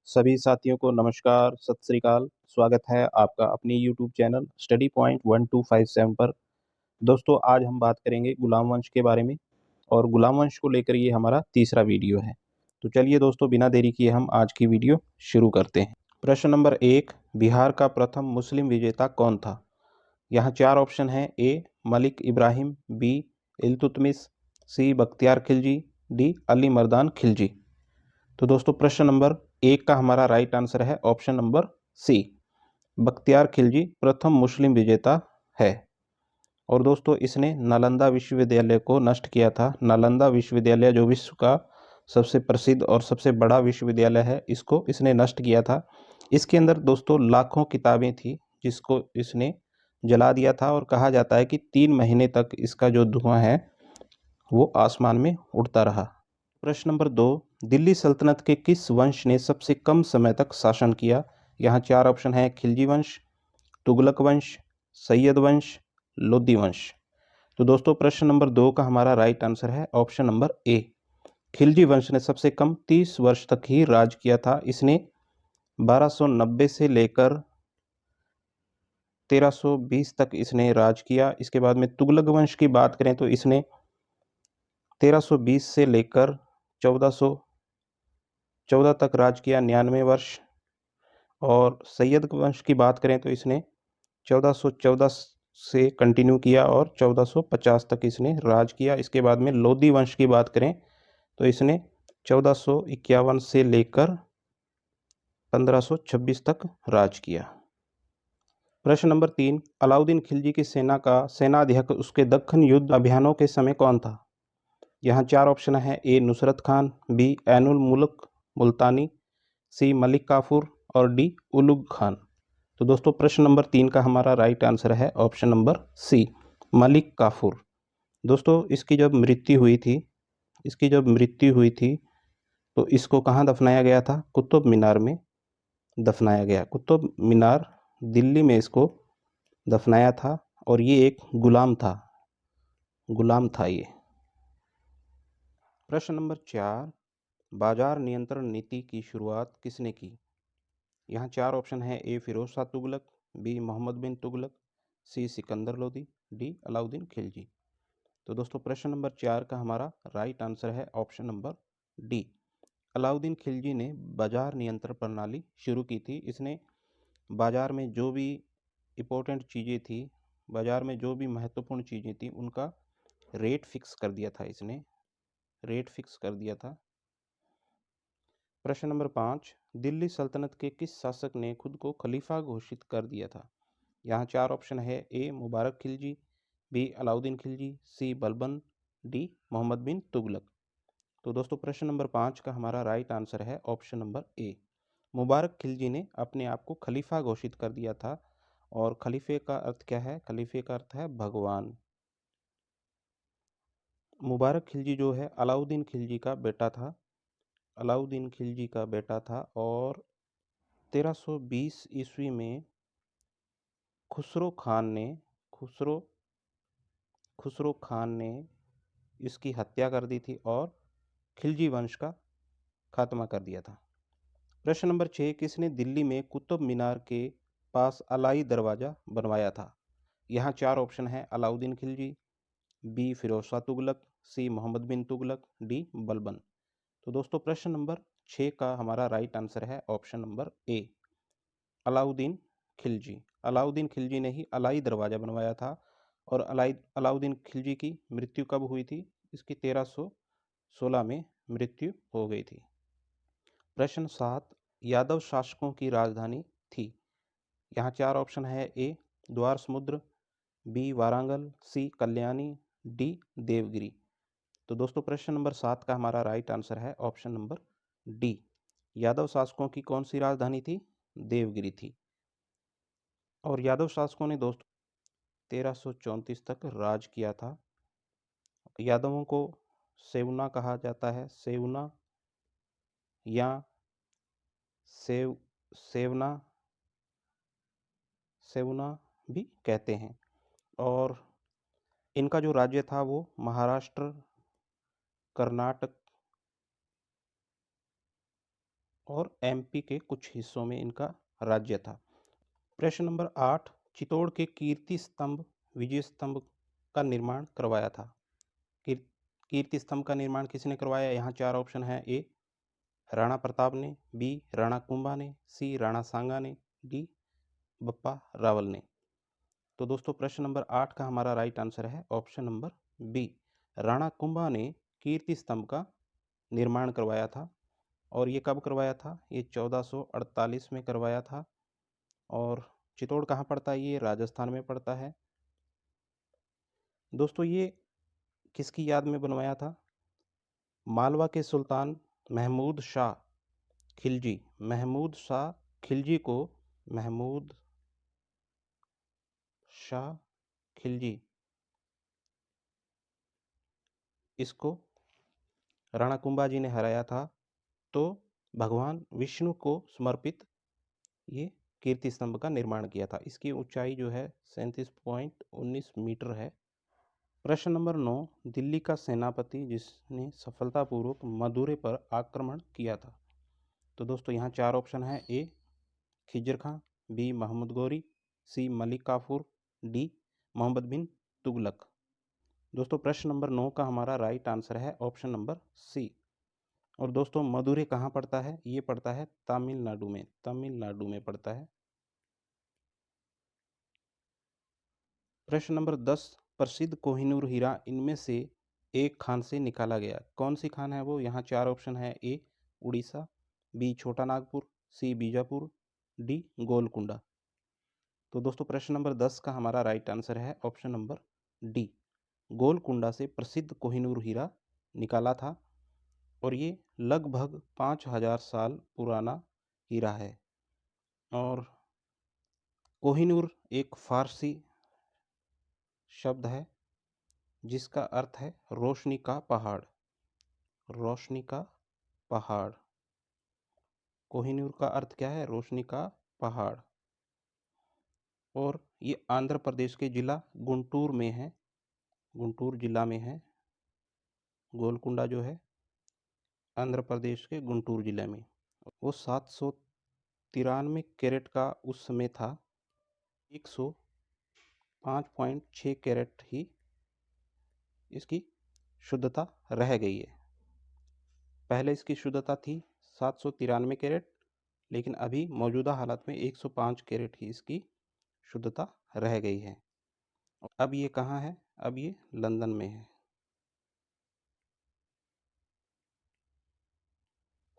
सभी साथियों को नमस्कार, सत श्री अकाल। स्वागत है आपका अपनी यूट्यूब चैनल स्टडी पॉइंट 1257 पर। दोस्तों, आज हम बात करेंगे गुलाम वंश के बारे में और गुलाम वंश को लेकर ये हमारा तीसरा वीडियो है। तो चलिए दोस्तों, बिना देरी किए हम आज की वीडियो शुरू करते हैं। प्रश्न नंबर 1, बिहार का प्रथम मुस्लिम विजेता कौन था? यहाँ चार ऑप्शन हैं। A Malik Ibrahim, B Iltutmish, C Bakhtiyar Khilji, D Ali Mardan Khilji. तो दोस्तों, प्रश्न नंबर 1 का हमारा राइट आंसर है option number C, Bakhtiyar Khilji प्रथम मुस्लिम विजेता है। और दोस्तों, इसने नालंदा विश्वविद्यालय को नष्ट किया था। नालंदा विश्वविद्यालय जो विश्व का सबसे प्रसिद्ध और सबसे बड़ा विश्वविद्यालय है, इसको इसने नष्ट किया था। इसके अंदर दोस्तों लाखों किताबें थी, जिसको इसने जला दिया था और कहा जाता है कि 3 महीने तक इसका जो धुआं है वो आसमान में उड़ता रहा। प्रश्न नंबर 2, दिल्ली सल्तनत के किस वंश ने सबसे कम समय तक शासन किया? यहाँ चार ऑप्शन है। खिलजी वंश, तुगलक वंश, सैयद वंश, लोदी वंश। तो दोस्तों, प्रश्न नंबर 2 का हमारा राइट आंसर है ऑप्शन नंबर ए, खिलजी वंश ने सबसे कम 30 वर्ष तक ही राज किया था। इसने 1290 से लेकर 1320 तक इसने राज किया। इसके बाद में तुगलक वंश की बात करें तो इसने 1320 से लेकर 1414 तक राज किया, 99 वर्ष। और सैयद वंश की बात करें तो इसने 1414 से कंटिन्यू किया और 1450 तक इसने राज किया। इसके बाद में लोदी वंश की बात करें तो इसने 1451 से लेकर 1526 तक राज किया। प्रश्न नंबर 3, अलाउद्दीन खिलजी की सेना का सेनाध्यक्ष उसके दक्खन युद्ध अभियानों के समय कौन था? यहाँ चार ऑप्शन है। ए नुसरत खान, बी ऐनुल मुल्क मुल्तानी, सी मलिक काफूर और डी उलुग खान। तो दोस्तों, प्रश्न नंबर 3 का हमारा राइट आंसर है ऑप्शन नंबर सी, मलिक काफूर। दोस्तों, इसकी जब मृत्यु हुई थी तो इसको कहाँ दफनाया गया था? कुतुब मीनार में दफनाया गया। कुतुब मीनार दिल्ली में इसको दफनाया था और ये एक गुलाम था ये। प्रश्न नंबर 4, बाजार नियंत्रण नीति की शुरुआत किसने की? यहाँ चार ऑप्शन है। ए फिरोज शाह तुगलक, बी मोहम्मद बिन तुगलक, सी सिकंदर लोदी, डी अलाउद्दीन खिलजी। तो दोस्तों, प्रश्न नंबर 4 का हमारा राइट आंसर है option number D, Alauddin Khilji ने बाजार नियंत्रण प्रणाली शुरू की थी। इसने बाजार में जो भी इम्पोर्टेंट चीज़ें थी, बाजार में जो भी महत्वपूर्ण चीज़ें थी, उनका रेट फिक्स कर दिया था। इसने रेट फिक्स कर दिया था। प्रश्न नंबर 5, दिल्ली सल्तनत के किस शासक ने खुद को खलीफा घोषित कर दिया था? यहाँ चार ऑप्शन है। ए मुबारक खिलजी, बी अलाउद्दीन खिलजी, सी बलबन, डी मोहम्मद बिन तुगलक। तो दोस्तों, प्रश्न नंबर 5 का हमारा राइट आंसर है ऑप्शन नंबर ए, मुबारक खिलजी ने अपने आप को खलीफा घोषित कर दिया था। और खलीफे का अर्थ क्या है? खलीफे का अर्थ है भगवान। मुबारक खिलजी जो है अलाउद्दीन खिलजी का बेटा था। अलाउद्दीन खिलजी का बेटा था और 1320 ईस्वी में खुसरो खान ने खुसरो खुसरो खान ने इसकी हत्या कर दी थी और खिलजी वंश का खात्मा कर दिया था। प्रश्न नंबर 6, किसने दिल्ली में कुतुब मीनार के पास अलाई दरवाज़ा बनवाया था? यहाँ चार ऑप्शन है। अलाउद्दीन खिलजी, बी फिरोज शाह तुगलक, सी मोहम्मद बिन तुगलक, डी बलबन। तो दोस्तों, प्रश्न नंबर 6 का हमारा राइट आंसर है option number A, Alauddin Khilji. Alauddin Khilji ने ही अलाई दरवाज़ा बनवाया था। और अलाउद्दीन खिलजी की मृत्यु कब हुई थी? इसकी 1316 में मृत्यु हो गई थी। प्रश्न 7, यादव शासकों की राजधानी थी? यहाँ चार ऑप्शन है। ए द्वार समुद्र, बी वारांगल, सी कल्याणी, डी देवगिरी। तो दोस्तों, प्रश्न नंबर 7 का हमारा राइट आंसर है ऑप्शन नंबर डी, यादव शासकों की कौन सी राजधानी थी? देवगिरी थी। और यादव शासकों ने दोस्तों 1334 तक राज किया था। यादवों को सेवना कहा जाता है, सेवना या सेवना सेवना भी कहते हैं। और इनका जो राज्य था वो महाराष्ट्र, कर्नाटक और एमपी के कुछ हिस्सों में इनका राज्य था। प्रश्न नंबर 8, चित्तौड़ के कीर्ति स्तंभ विजय स्तंभ का निर्माण करवाया था। कीर्ति स्तंभ का निर्माण किसने करवाया? यहाँ 4 ऑप्शन है। ए राणा प्रताप ने, बी राणा कुंभा ने, सी राणा सांगा ने, डी बप्पा रावल ने। तो दोस्तों प्रश्न नंबर 8 का हमारा राइट आंसर है option number B, Rana Kumbha ने कीर्ति स्तंभ का निर्माण करवाया था। और ये कब करवाया था? ये 1448 में करवाया था। और चित्तौड़ कहाँ पड़ता है? ये राजस्थान में पड़ता है। दोस्तों ये किसकी याद में बनवाया था? मालवा के सुल्तान महमूद शाह खिलजी, महमूद शाह खिलजी को, महमूद शाह खिलजी, इसको राणा कुंभा जी ने हराया था। तो भगवान विष्णु को समर्पित ये कीर्ति स्तंभ का निर्माण किया था। इसकी ऊंचाई जो है 37.19 मीटर है। प्रश्न नंबर 9, दिल्ली का सेनापति जिसने सफलतापूर्वक मदुरै पर आक्रमण किया था। तो दोस्तों यहाँ 4 ऑप्शन है। ए खिजर खां, बी महमूद गौरी, सी मलिक काफूर, डी मोहम्मद बिन तुगलक। दोस्तों प्रश्न नंबर 9 का हमारा राइट आंसर है ऑप्शन नंबर सी। और दोस्तों मदुरै कहाँ पड़ता है? ये पड़ता है तमिलनाडु में, तमिलनाडु में पड़ता है। प्रश्न नंबर 10, प्रसिद्ध कोहिनूर हीरा इनमें से एक खान से निकाला गया, कौन सी खान है वो? यहाँ 4 ऑप्शन है। ए उड़ीसा, बी छोटा नागपुर, सी बीजापुर, डी गोलकुंडा। तो दोस्तों प्रश्न नंबर 10 का हमारा राइट आंसर है ऑप्शन नंबर डी, गोलकुंडा से प्रसिद्ध कोहिनूर हीरा निकाला था। और ये लगभग 5000 साल पुराना हीरा है। और कोहिनूर एक फारसी शब्द है जिसका अर्थ है रोशनी का पहाड़, रोशनी का पहाड़। कोहिनूर का अर्थ क्या है? रोशनी का पहाड़। और ये आंध्र प्रदेश के जिला गुंटूर में है, गुंटूर जिला में है। गोलकुंडा जो है आंध्र प्रदेश के गुंटूर जिले में। वो 793 कैरेट का उस समय था, 105.6 कैरेट ही इसकी शुद्धता रह गई है। पहले इसकी शुद्धता थी 793 कैरेट, लेकिन अभी मौजूदा हालत में 105 कैरेट ही इसकी शुद्धता रह गई है। अब ये कहाँ है? अब ये लंदन में है।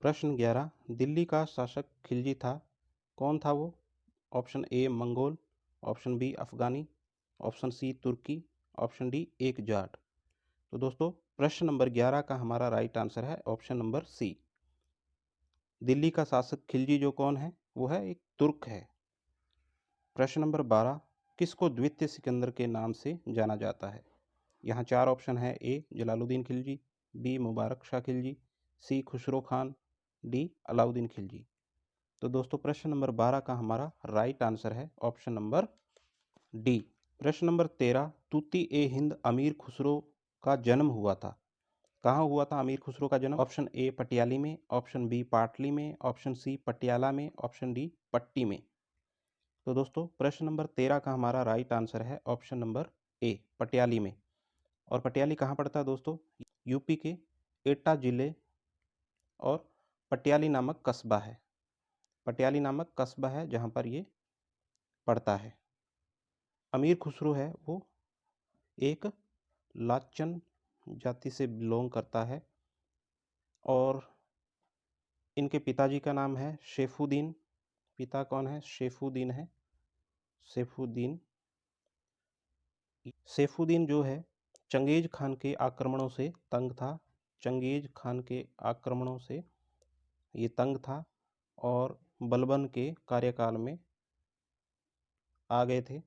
प्रश्न 11, दिल्ली का शासक खिलजी था, कौन था वो? Option A Mongol, option B अफगानी, ऑप्शन सी तुर्की, ऑप्शन डी एक जाट। तो दोस्तों प्रश्न नंबर 11 का हमारा राइट आंसर है ऑप्शन नंबर सी। दिल्ली का शासक खिलजी जो कौन है? वो है एक तुर्क है। प्रश्न नंबर 12, किसको द्वितीय सिकंदर के नाम से जाना जाता है? यहाँ 4 ऑप्शन है। ए जलालुद्दीन खिलजी, बी मुबारक शाह खिलजी, सी खुसरो खान, डी अलाउद्दीन खिलजी। तो दोस्तों प्रश्न नंबर 12 का हमारा राइट आंसर है ऑप्शन नंबर डी। प्रश्न नंबर 13, तूती ए हिंद अमीर खुसरो का जन्म हुआ था, कहाँ हुआ था अमीर खुसरो का जन्म? ऑप्शन ए पटियाली में, ऑप्शन बी पाटली में, ऑप्शन सी पटियाला में, ऑप्शन डी पट्टी में। तो दोस्तों प्रश्न नंबर 13 का हमारा राइट आंसर है ऑप्शन नंबर ए पटियाली में। और पटियाली कहाँ पड़ता है दोस्तों? यूपी के एटा जिले और पटियाली नामक कस्बा है, पटियाली नामक कस्बा है जहाँ पर ये पड़ता है। अमीर खुसरो है वो एक लाचन जाति से बिलोंग करता है। और इनके पिताजी का नाम है शेफुद्दीन। पिता कौन है? शेफुद्दीन है, शेफुद्दीन। सैफुद्दीन जो है चंगेज खान के आक्रमणों से तंग था, चंगेज खान के आक्रमणों से ये तंग था और बलबन के कार्यकाल में आ गए थे,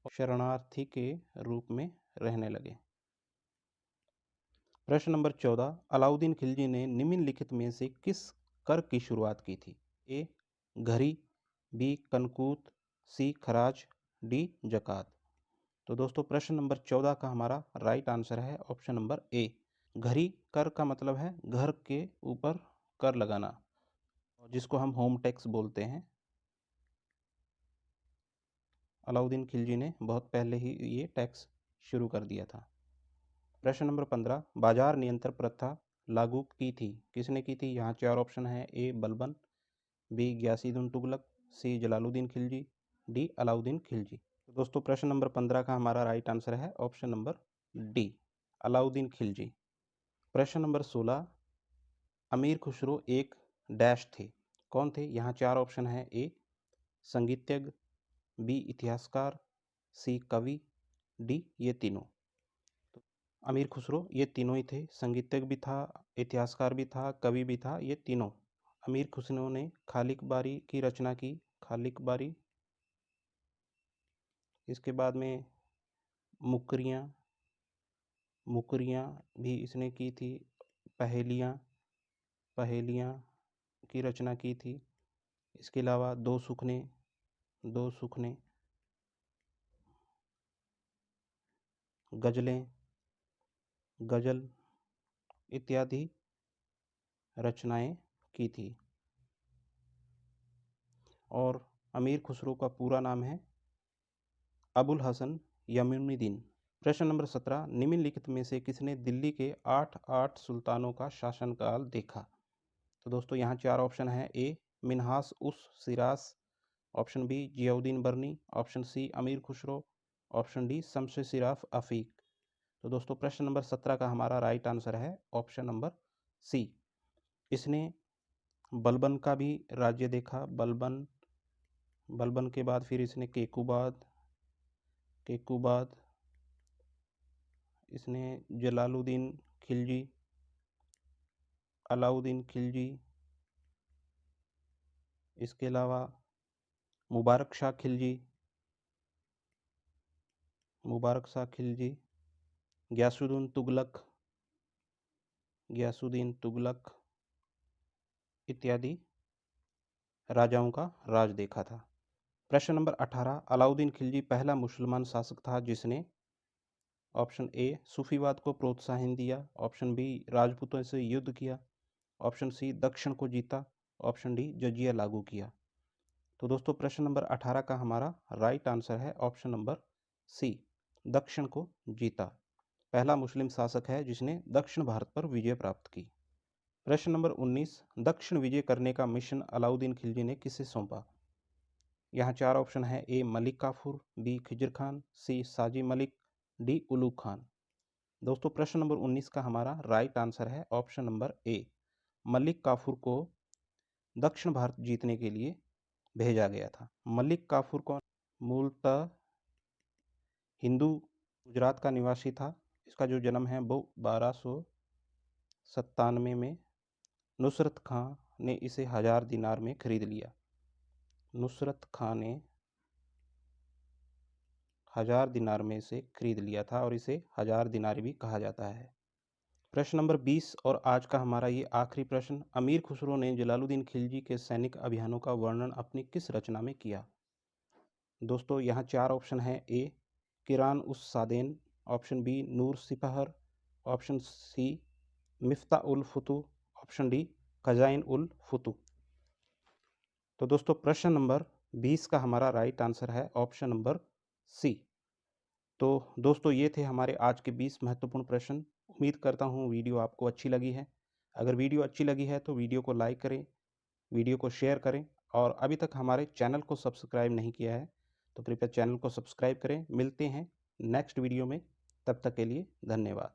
शरणार्थी के रूप में रहने लगे। प्रश्न नंबर 14, अलाउद्दीन खिलजी ने निम्नलिखित में से किस कर की शुरुआत की थी? ए घरी, बी कनकूत, सी खराज, डी जकात। तो दोस्तों प्रश्न नंबर 14 का हमारा राइट आंसर है ऑप्शन नंबर ए, घरी कर का मतलब है घर के ऊपर कर लगाना। जिसको हम होम टैक्स बोलते हैं। अलाउद्दीन खिलजी ने बहुत पहले ही ये टैक्स शुरू कर दिया था। प्रश्न नंबर 15, बाजार नियंत्रण प्रथा लागू की थी, किसने की थी? यहाँ 4 ऑप्शन है। ए बलबन, बी गयासुद्दीन तुगलक, सी जलालुद्दीन खिलजी, डी अलाउद्दीन खिलजी। तो दोस्तों प्रश्न नंबर 15 का हमारा राइट आंसर है option number D, Alauddin Khilji. प्रश्न नंबर 16, अमीर खुसरो एक डैश थे, कौन थे? यहाँ 4 ऑप्शन है। ए संगीतज्ञ, बी इतिहासकार, सी कवि, डी ये तीनों। अमीर खुसरो ये तीनों ही थे, संगीतज्ञ भी था, इतिहासकार भी था, कवि भी था, ये तीनों। अमीर खुसरो ने खालिक बारी की रचना की, खालिक बारी। इसके बाद में मुकरियाँ, मुकरियाँ भी इसने की थी, पहेलियाँ, पहेलियाँ की रचना की थी। इसके अलावा दो सुखने, दो सुखने, गज़लें, गज़ल इत्यादि रचनाएं की थी। और अमीर खुसरो का पूरा नाम है अबुल हसन यमुनुद्दीन। प्रश्न नंबर 17, निम्नलिखित में से किसने दिल्ली के 8 सुल्तानों का शासनकाल देखा? तो दोस्तों यहाँ 4 ऑप्शन है। ए मिन्हास उस सिराज, ऑप्शन बी जियाउद्दीन बर्नी, ऑप्शन सी अमीर खुसरो, ऑप्शन डी शम्स सिराफ अफीक। तो दोस्तों प्रश्न नंबर 17 का हमारा राइट आंसर है ऑप्शन नंबर सी। इसने बलबन का भी राज्य देखा, बलबन, बलबन के बाद फिर इसने केकूबाद, केकूबाद, इसने जलालुद्दीन खिलजी, अलाउद्दीन खिलजी, इसके अलावा मुबारक शाह खिलजी, मुबारक शाह खिलजी, गयासुद्दीन तुगलक, गयासुद्दीन तुगलक इत्यादि राजाओं का राज देखा था। प्रश्न नंबर 18, अलाउद्दीन खिलजी पहला मुसलमान शासक था जिसने ऑप्शन ए सूफीवाद को प्रोत्साहन दिया, ऑप्शन बी राजपूतों से युद्ध किया, ऑप्शन सी दक्षिण को जीता, ऑप्शन डी जजिया लागू किया। तो दोस्तों प्रश्न नंबर 18 का हमारा राइट आंसर है ऑप्शन नंबर सी, दक्षिण को जीता। पहला मुस्लिम शासक है जिसने दक्षिण भारत पर विजय प्राप्त की। प्रश्न नंबर 19, दक्षिण विजय करने का मिशन अलाउद्दीन खिलजी ने किसे सौंपा? यहाँ 4 ऑप्शन है। ए मलिक काफूर, बी खिजर खान, सी साजी मलिक, डी उलूग खान। दोस्तों प्रश्न नंबर 19 का हमारा राइट आंसर है option number A, Malik Kafur को दक्षिण भारत जीतने के लिए भेजा गया था। मलिक काफूर कौन? मूलतः हिंदू, गुजरात का निवासी था। इसका जो जन्म है वो 1297 में नुसरत खां ने इसे 1000 दिनार में खरीद लिया। नुसरत खां ने 1000 दिनार में इसे खरीद लिया था और इसे 1000 दिनार भी कहा जाता है। प्रश्न नंबर 20 और आज का हमारा ये आखिरी प्रश्न, अमीर खुसरो ने जलालुद्दीन खिलजी के सैनिक अभियानों का वर्णन अपनी किस रचना में किया? दोस्तों यहाँ 4 ऑप्शन है। ए किरान उस सादेन, ऑप्शन बी नूर सिपहर, ऑप्शन सी मिफ्ता उल फुतू, ऑप्शन डी खजाइन उल फुतू। तो दोस्तों प्रश्न नंबर 20 का हमारा राइट आंसर है ऑप्शन नंबर सी। तो दोस्तों ये थे हमारे आज के 20 महत्वपूर्ण प्रश्न। उम्मीद करता हूँ वीडियो आपको अच्छी लगी है। अगर वीडियो अच्छी लगी है तो वीडियो को लाइक करें, वीडियो को शेयर करें और अभी तक हमारे चैनल को सब्सक्राइब नहीं किया है तो कृपया चैनल को सब्सक्राइब करें। मिलते हैं नेक्स्ट वीडियो में, तब तक के लिए धन्यवाद।